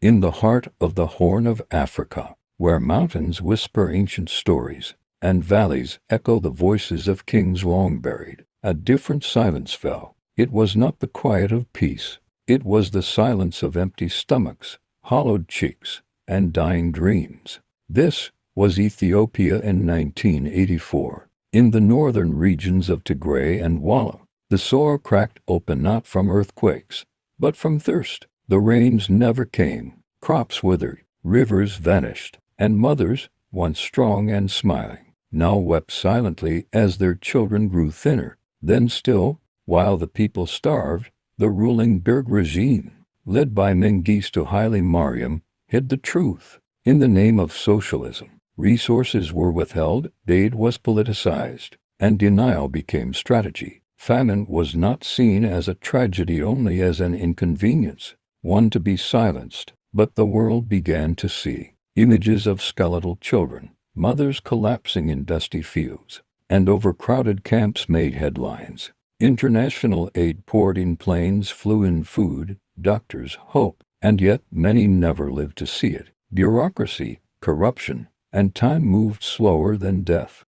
in the heart of the Horn of Africa, where mountains whisper ancient stories, and valleys echo the voices of kings long buried, a different silence fell. It was not the quiet of peace. It was the silence of empty stomachs, hollowed cheeks, and dying dreams. This was Ethiopia in 1984. In the northern regions of Tigray and Walla, the soil cracked open not from earthquakes, but from thirst. The rains never came, crops withered, rivers vanished, and mothers, once strong and smiling, now wept silently as their children grew thinner. Then still, while the people starved, the ruling Derg regime, led by Mengistu Haile Mariam, hid the truth. In the name of socialism, resources were withheld, aid was politicized, and denial became strategy. Famine was not seen as a tragedy, only as an inconvenience, one to be silenced, but the world began to see images of skeletal children, mothers collapsing in dusty fields, and overcrowded camps made headlines. International aid poured in, planes flew in, food, doctors, hope, and yet many never lived to see it. Bureaucracy, corruption, and time moved slower than death.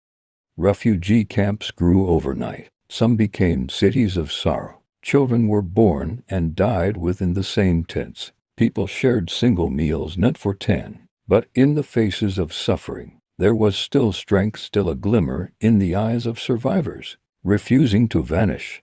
Refugee camps grew overnight. Some became cities of sorrow. Children were born and died within the same tents. People shared single meals not for 10. But in the faces of suffering, there was still strength, still a glimmer in the eyes of survivors, refusing to vanish.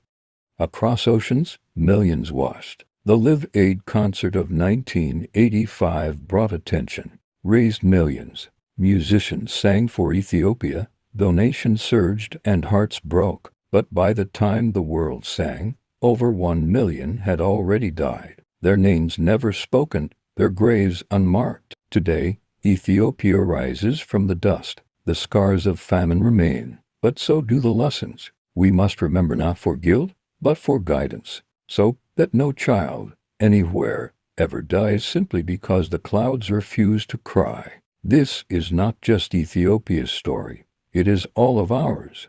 Across oceans, millions watched. The Live Aid concert of 1985 brought attention, raised millions. Musicians sang for Ethiopia, donations surged and hearts broke. But by the time the world sang, over 1 million had already died, their names never spoken, their graves unmarked. Today, Ethiopia rises from the dust. The scars of famine remain, but so do the lessons. We must remember, not for guilt, but for guidance, so that no child, anywhere, ever dies simply because the clouds refuse to cry. This is not just Ethiopia's story, it is all of ours.